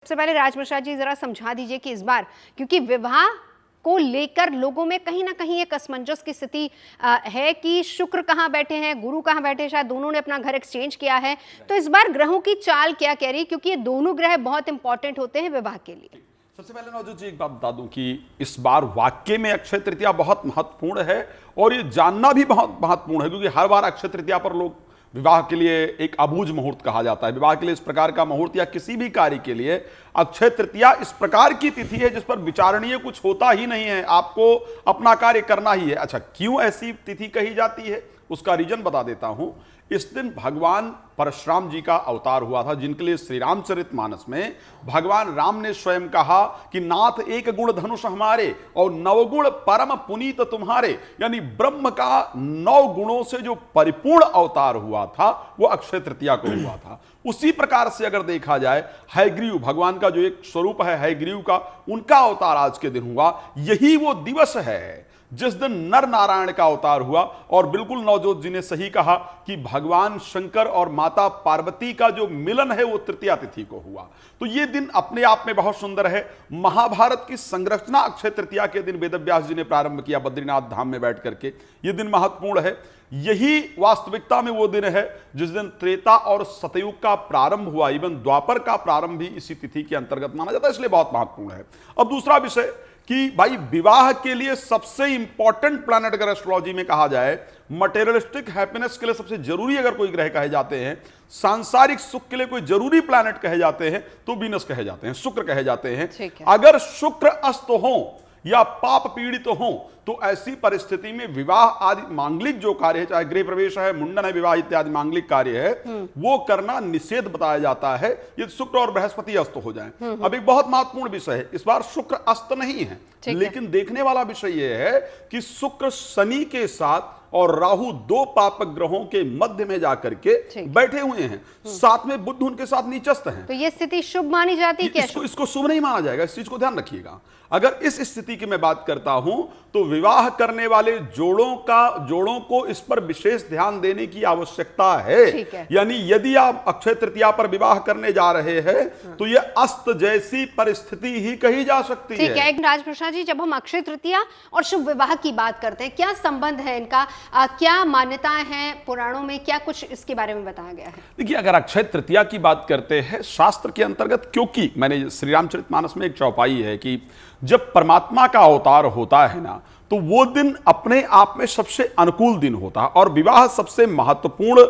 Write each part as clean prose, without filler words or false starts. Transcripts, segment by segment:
सबसे पहले राजप्रसाद जी जरा समझा दीजिए कि इस बार क्योंकि विवाह को लेकर लोगों में कहीं ना कहीं एक असमंजस की स्थिति है कि शुक्र कहाँ बैठे हैं, गुरु कहाँ बैठे हैं, शायद दोनों ने अपना घर एक्सचेंज किया है। तो इस बार ग्रहों की चाल क्या कह रही है, क्योंकि ये दोनों ग्रह बहुत इंपॉर्टेंट होते हैं विवाह के लिए। सबसे पहले नवजोत जी एक बात बता दूं कि इस बार वाक्य में अक्षय तृतीया बहुत महत्वपूर्ण है और ये जानना भी बहुत महत्वपूर्ण है, क्योंकि हर बार अक्षय तृतीया पर लोग विवाह के लिए एक अबूझ मुहूर्त कहा जाता है। विवाह के लिए इस प्रकार का मुहूर्त या किसी भी कार्य के लिए अक्षय तृतीया इस प्रकार की तिथि है जिस पर विचारणीय कुछ होता ही नहीं है, आपको अपना कार्य करना ही है। अच्छा, क्यों ऐसी तिथि कही जाती है उसका रीजन बता देता हूं। इस दिन भगवान परशुराम जी का अवतार हुआ था, जिनके लिए श्री रामचरितमानस में भगवान राम ने स्वयं कहा कि नाथ एक गुण धनुष हमारे और नवगुण परम पुनीत तुम्हारे, यानी ब्रह्म का 9 गुणों से जो परिपूर्ण अवतार हुआ था वो अक्षय तृतीया को हुआ था। उसी प्रकार से अगर देखा जाए हयग्रीव भगवान का जो एक स्वरूप है हयग्रीव का, उनका अवतार आज के दिन हुआ। यही वो दिवस है जिस दिन नर नारायण का अवतार हुआ। और बिल्कुल नवजोत जी ने सही कहा कि भगवान शंकर और माता पार्वती का जो मिलन है वो तृतीया तिथि को हुआ। तो ये दिन अपने आप में बहुत सुंदर है। महाभारत की संरचना अक्षय तृतीया के दिन वेदव्यास जी ने प्रारंभ किया बद्रीनाथ धाम में बैठ करके। ये दिन महत्वपूर्ण है। यही वास्तविकता में वो दिन है जिस दिन त्रेता और सतयुग का प्रारंभ हुआ। इवन द्वापर का प्रारंभ भी इसी तिथि के अंतर्गत माना जाता है, इसलिए बहुत महत्वपूर्ण है। अब दूसरा विषय कि भाई विवाह के लिए सबसे इंपॉर्टेंट प्लैनेट अगर एस्ट्रोलॉजी में कहा जाए, मटेरियलिस्टिक हैप्पीनेस के लिए सबसे जरूरी अगर कोई ग्रह कहे जाते हैं, सांसारिक सुख के लिए कोई जरूरी प्लैनेट कहे जाते हैं तो वीनस कहे जाते हैं, शुक्र कहे जाते हैं। अगर शुक्र अस्त हो या पाप पीड़ित हो तो ऐसी परिस्थिति में विवाह आदि मांगलिक जो कार्य है, चाहे गृह प्रवेश है, मुंडन है, विवाह इत्यादि मांगलिक कार्य है, वो करना निषेध बताया जाता है ये शुक्र और बृहस्पति अस्त हो जाएं। अब एक बहुत महत्वपूर्ण विषय है, इस बार शुक्र अस्त नहीं है, लेकिन देखने वाला विषय यह है कि शुक्र शनि के साथ और राहु 2 पापक ग्रहों के मध्य में जाकर के बैठे हुए हैं, साथ में बुध उनके साथ नीचस्थ हैं। तो ये स्थिति शुभ मानी जाती है? इसको शुभ नहीं माना जाएगा, इस चीज को ध्यान रखिएगा। अगर इस स्थिति की मैं बात करता हूं तो विवाह करने वाले जोड़ों को इस पर विशेष ध्यान देने की आवश्यकता है। यानी यदि आप अक्षय तृतीया पर विवाह करने जा रहे हैं तो यह अस्त जैसी परिस्थिति ही कही जा सकती है। ठीक है राजप्रसाद जी, जब हम अक्षय तृतीया और शुभ विवाह की बात करते हैं, क्या संबंध है इनका, क्या मान्यताएं हैं पुराणों में, क्या कुछ इसके बारे में बताया गया है? देखिए, अगर अक्षय तृतीया की बात करते हैं शास्त्र के अंतर्गत, क्योंकि मैंने श्री रामचरितमानस में एक चौपाई है कि जब परमात्मा का अवतार होता है ना तो वो दिन अपने आप में सबसे अनुकूल दिन होता है। और विवाह सबसे महत्वपूर्ण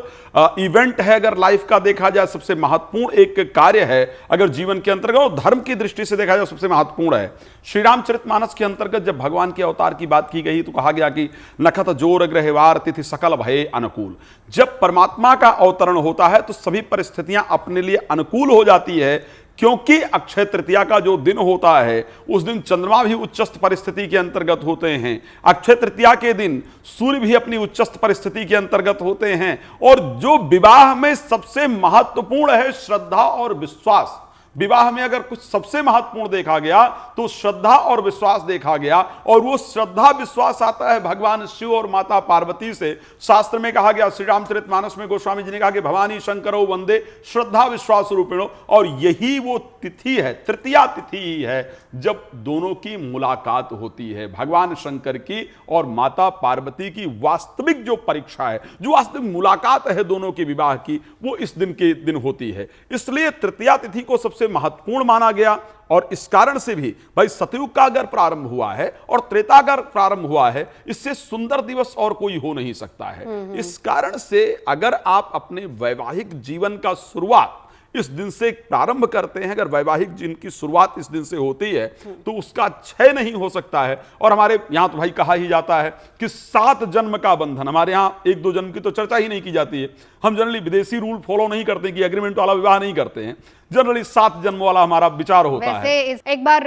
इवेंट है, अगर लाइफ का देखा जाए सबसे महत्वपूर्ण एक कार्य है, अगर जीवन के अंतर्गत और धर्म की दृष्टि से देखा जाए सबसे महत्वपूर्ण है। श्री रामचरितमानस के अंतर्गत जब भगवान के अवतार की बात की गई तो कहा गया कि नखत जोर ग्रहवार तिथि सकल भये अनुकूल। जब परमात्मा का अवतरण होता है तो सभी परिस्थितियां अपने लिए अनुकूल हो जाती है, क्योंकि अक्षय तृतीया का जो दिन होता है उस दिन चंद्रमा भी उच्चस्थ परिस्थिति के अंतर्गत होते हैं। अक्षय तृतीया के दिन सूर्य भी अपनी उच्चस्थ परिस्थिति के अंतर्गत होते हैं। और जो विवाह में सबसे महत्वपूर्ण है श्रद्धा और विश्वास, विवाह में अगर कुछ सबसे महत्वपूर्ण देखा गया तो श्रद्धा और विश्वास देखा गया। और वो श्रद्धा विश्वास आता है भगवान शिव और माता पार्वती से। शास्त्र में कहा गया, श्री रामचरितमानस में गोस्वामी जी ने कहा कि भवानी शंकरो वंदे श्रद्धा विश्वास रूपिणो। और यही वो तिथि है, तृतीया तिथि ही है जब दोनों की मुलाकात होती है। भगवान शंकर की और माता पार्वती की वास्तविक जो परीक्षा है, जो वास्तविक मुलाकात है दोनों के विवाह की, वो इस दिन के दिन होती है। इसलिए तृतीया तिथि को सबसे महत्वपूर्ण माना गया। और इस कारण से भी भाई सतयुग का अगर प्रारंभ हुआ है और त्रेता अगर प्रारंभ हुआ है, इससे सुंदर दिवस और कोई हो नहीं सकता है। इस कारण से अगर आप अपने वैवाहिक जीवन का शुरुआत इस दिन से प्रारंभ करते हैं, अगर वैवाहिक जीवन की शुरुआत इस दिन से होती है तो उसका क्षय नहीं हो सकता है। और हमारे यहां तो भाई कहा ही जाता है कि 7 जन्म का बंधन, हमारे यहां 1-2 जन्म की तो चर्चा ही नहीं की जाती है। हम जनरली विदेशी रूल फॉलो नहीं करते कि एग्रीमेंट वाला विवाह नहीं करते हैं, जनरली 7 जन्म वाला हमारा विचार होता है। एक बार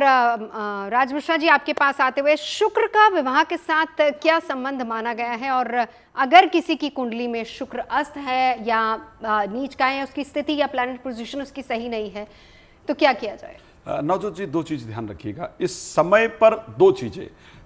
राजमिश्रा जी आपके पास आते हुए, शुक्र का विवाह के साथ क्या संबंध माना गया है, और अगर किसी की कुंडली में शुक्र अस्त है या नीच का है, उसकी स्थिति या प्लैनेट पोजीशन उसकी सही नहीं है, तो क्या किया जाए? नवजोत जी, 2 चीज ध्यान रखिएगा इस समय पर। 2 चीजें,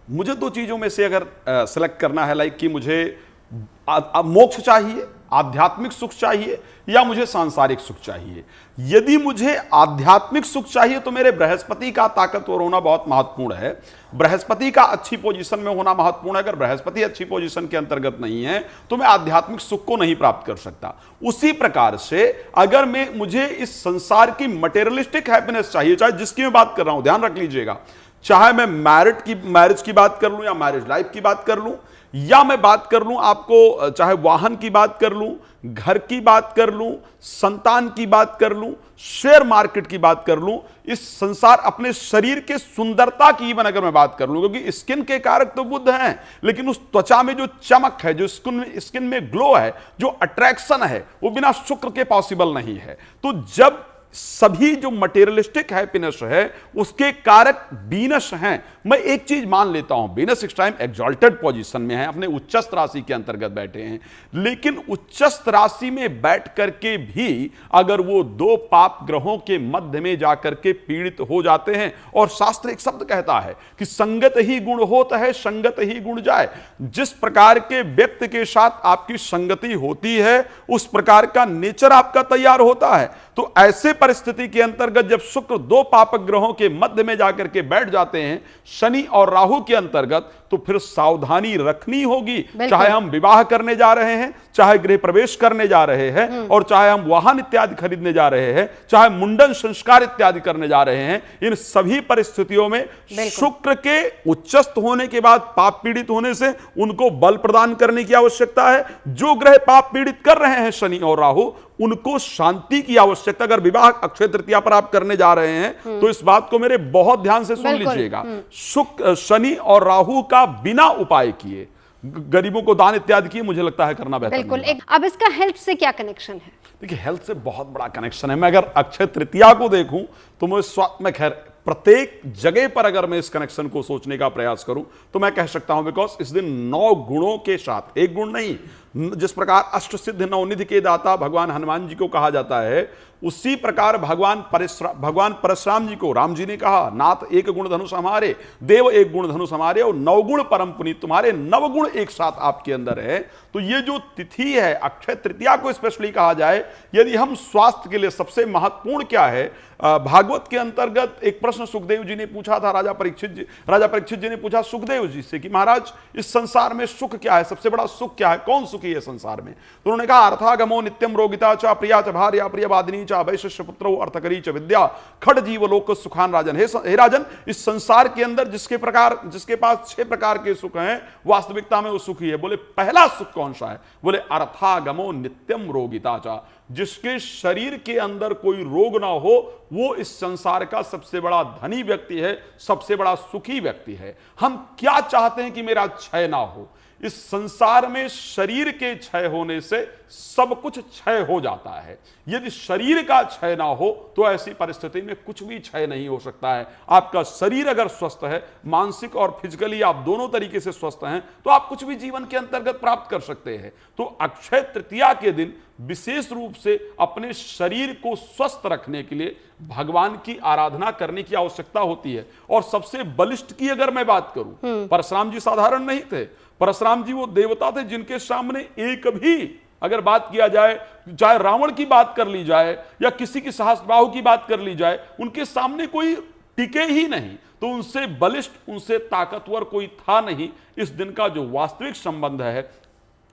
मुझे 2 चीजों में से अगर सेलेक्ट करना है, लाइक कि मुझे मोक्ष चाहिए, आध्यात्मिक सुख चाहिए, या मुझे सांसारिक सुख चाहिए? यदि मुझे आध्यात्मिक सुख चाहिए तो मेरे बृहस्पति का ताकतवर होना बहुत महत्वपूर्ण है। बृहस्पति का अच्छी पोजीशन में होना महत्वपूर्ण है। अगर बृहस्पति अच्छी पोजीशन के अंतर्गत नहीं है तो मैं आध्यात्मिक सुख को नहीं प्राप्त कर सकता। उसी प्रकार से अगर मुझे इस संसार की मटेरियलिस्टिक हैप्पीनेस चाहिए, चाहे जिसकी मैं बात कर रहा हूं, ध्यान रख लीजिएगा, चाहे मैं मैरिज की बात कर लूं, या मैरिज लाइफ की बात कर लूं, या मैं बात कर लूं आपको, चाहे वाहन की बात कर लूं, घर की बात कर लूं, संतान की बात कर लूं, शेयर मार्केट की बात कर लूं, इस संसार, अपने शरीर के सुंदरता की इवन अगर मैं बात कर लूं, क्योंकि स्किन के कारक तो बुद्ध हैं, लेकिन उस त्वचा में जो चमक है, जो स्किन में ग्लो है, जो अट्रैक्शन है, वो बिना शुक्र के पॉसिबल नहीं है। तो जब सभी जो मटेरियलिस्टिक हैप्पीनेस है उसके कारक वीनस हैं, मैं एक चीज मान लेता हूं, वीनस इस टाइम एग्जॉल्टेड पोजीशन में है, अपने उच्चस्थ राशि के अंतर्गत बैठे हैं, लेकिन उच्चस्थ राशि में बैठ करके भी अगर वो दो पाप ग्रहों के मध्य में जाकर के पीड़ित हो जाते हैं, और शास्त्र एक शब्द कहता है कि संगत ही गुण होत है, संगत ही गुण जाए। जिस प्रकार के व्यक्ति के साथ आपकी संगति होती है उस प्रकार का नेचर आपका तैयार होता है। तो ऐसे परिस्थिति के अंतर्गत जब शुक्र दो पापक ग्रहों के मध्य में जाकर के बैठ जाते हैं, शनि और राहु के अंतर्गत, तो फिर सावधानी रखनी होगी। चाहे हम विवाह करने जा रहे हैं, चाहे गृह प्रवेश करने जा रहे हैं, और चाहे हम वाहन इत्यादि खरीदने जा रहे हैं, चाहे मुंडन संस्कार इत्यादि करने जा रहे हैं, इन सभी परिस्थितियों में शुक्र के उच्चस्थ होने के बाद पाप पीड़ित होने से उनको बल प्रदान करने की आवश्यकता है। जो ग्रह पाप पीड़ित कर रहे हैं, शनि और राहु, उनको शांति की आवश्यकता। अगर विवाह अक्षय तृतीया पर आप करने जा रहे हैं तो इस बात को मेरे बहुत ध्यान से सुन लीजिएगा, शनि और राहु का बिना उपाय किए गरीबों को दान इत्यादि किए, मुझे लगता है करना बेहतर बिल्कुल। नहीं। अब इसका हेल्थ से क्या कनेक्शन है? देखिए, हेल्थ से बहुत बड़ा कनेक्शन है। मैं अगर अक्षय तृतीया को देखूं तो मैं खैर प्रत्येक जगह पर अगर मैं इस कनेक्शन को सोचने का प्रयास करूं तो मैं कह सकता हूं, बिकॉज इस दिन 9 गुणों के साथ, एक गुण नहीं, जिस प्रकार अष्ट सिद्ध नवनिधि के दाता भगवान हनुमान जी को कहा जाता है, उसी प्रकार भगवान परशुराम जी को राम जी ने कहा, नाथ एक गुण धनुष हमारे, देव एक गुण धनुष हमारे, और 9 गुण परम पुनीत तुम्हारे, 9 गुण एक साथ आपके अंदर है। तो ये जो तिथि है, अक्षय तृतीया को स्पेशली कहा जाए, यदि हम स्वास्थ्य के लिए सबसे महत्वपूर्ण क्या है, भागवत के अंतर्गत एक प्रश्न सुखदेव जी ने पूछा था, राजा परीक्षित जी ने पूछा सुखदेव जी से कि महाराज, इस संसार में सुख क्या है, सबसे बड़ा सुख क्या है, कौन सुखी है संसार में? तो उन्होंने कहा, अर्थागमो नित्यम रोगिता चा प्रिया च भार्या प्रियवादिनी चा वैश्य पुत्रो अर्थकरी च विद्या खड़ जीव लोक सुखान राजन। हे राजन, इस संसार के अंदर जिसके पास 6 प्रकार के सुख हैं, वास्तविकता में वो सुखी है। बोले पहला सुख कौन सा है? बोले अर्थागमो नित्यम रोगिता चा, जिसके शरीर के अंदर कोई रोग ना हो, वो इस संसार का सबसे बड़ा धनी व्यक्ति है, सबसे बड़ा सुखी व्यक्ति है। हम क्या चाहते हैं कि मेरा क्षय ना हो? इस संसार में शरीर के क्षय होने से सब कुछ क्षय हो जाता है। यदि शरीर का क्षय ना हो तो ऐसी परिस्थिति में कुछ भी क्षय नहीं हो सकता है। आपका शरीर अगर स्वस्थ है, मानसिक और फिजिकली आप दोनों तरीके से स्वस्थ हैं, तो आप कुछ भी जीवन के अंतर्गत प्राप्त कर सकते हैं। तो अक्षय तृतीया के दिन विशेष रूप से अपने शरीर को स्वस्थ रखने के लिए भगवान की आराधना करने की आवश्यकता होती है। और सबसे बलिष्ठ की अगर मैं बात करूं, परशुराम जी साधारण नहीं थे। परशुराम जी वो देवता थे जिनके सामने एक भी अगर बात किया जाए, चाहे रावण की बात कर ली जाए या किसी की सहस्त्रबाहु की बात कर ली जाए, उनके सामने कोई टिके ही नहीं। तो उनसे बलिष्ठ, उनसे ताकतवर कोई था नहीं। इस दिन का जो वास्तविक संबंध है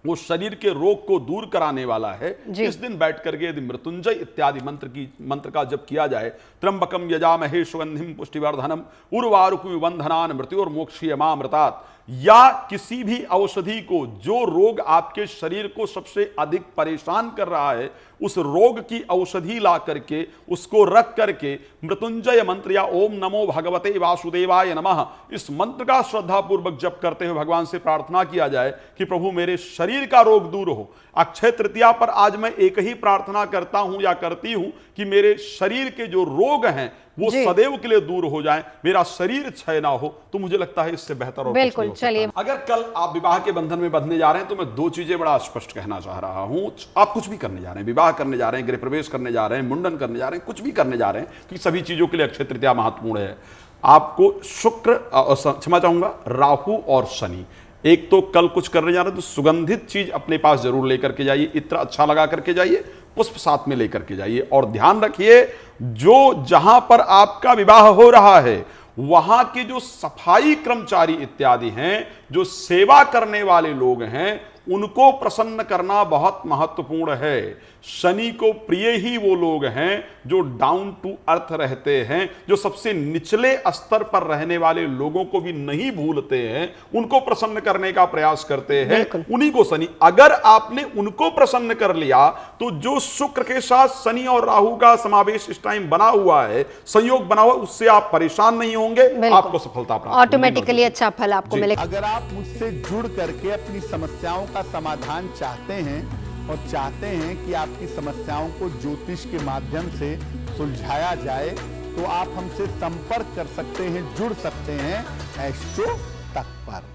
वो शरीर के रोग को दूर कराने वाला है। इस दिन बैठ करके यदि मृत्युंजय इत्यादि मंत्र का जप किया जाए, त्र्यंबकम यजामहे सुगंधिम पुष्टिवर्धनम उर्वारुकमिव बंधनान मृत्योर्मोक्षयमामृतात्, या किसी भी औषधि को, जो रोग आपके शरीर को सबसे अधिक परेशान कर रहा है, उस रोग की औषधि ला करके उसको रख करके मृत्युंजय मंत्र या ओम नमो भगवते वासुदेवाय नमः, इस मंत्र का श्रद्धापूर्वक जप करते हुए भगवान से प्रार्थना किया जाए कि प्रभु मेरे शरीर का रोग दूर हो। अक्षय तृतीया पर आज मैं एक ही प्रार्थना करता हूं या करती हूं कि मेरे शरीर के जो रोग हैं वो सदैव के लिए दूर हो जाएं, मेरा शरीर क्षय ना हो। तो मुझे लगता है इससे बेहतर और बिल्कुल। चलिए, अगर कल आप विवाह के बंधन में बंधने जा रहे हैं तो मैं 2 चीजें बड़ा स्पष्ट कहना चाह रहा हूं। आप कुछ भी करने जा रहे हैं, विवाह करने जा रहे हैं, गृह प्रवेश करने जा रहे हैं, मुंडन करने जा रहे हैं, कुछ भी करने जा रहे हैं, क्योंकि सभी चीजों के लिए अक्षय तृतीया महत्वपूर्ण है। आपको शुक्र, क्षमा चाहूंगा, राहु और शनि, एक तो कल कुछ करने जा रहे हैं तो सुगंधित चीज अपने पास जरूर लेकर के जाइए, इत्र अच्छा लगा करके जाइए, पुष्प साथ में लेकर के जाइए। और ध्यान रखिए, जो जहां पर आपका विवाह हो रहा है वहां के जो सफाई कर्मचारी इत्यादि हैं, जो सेवा करने वाले लोग हैं, उनको प्रसन्न करना बहुत महत्वपूर्ण है। शनि को प्रिय ही वो लोग हैं जो डाउन टू अर्थ रहते हैं, जो सबसे निचले स्तर पर रहने वाले लोगों को भी नहीं भूलते हैं, उनको प्रसन्न करने का प्रयास करते हैं, उन्हीं को शनि। अगर आपने उनको प्रसन्न कर लिया तो जो शुक्र के साथ शनि और राहु का समावेश इस टाइम बना हुआ है, संयोग बना हुआ, उससे आप परेशान नहीं होंगे, आपको सफलता प्राप्त ऑटोमेटिकली अच्छा फल आपको मिलेगा। अगर आप मुझसे जुड़ करके अपनी समस्याओं का समाधान चाहते हैं और चाहते हैं कि आपकी समस्याओं को ज्योतिष के माध्यम से सुलझाया जाए, तो आप हमसे संपर्क कर सकते हैं, जुड़ सकते हैं एस्ट्रो तक पर।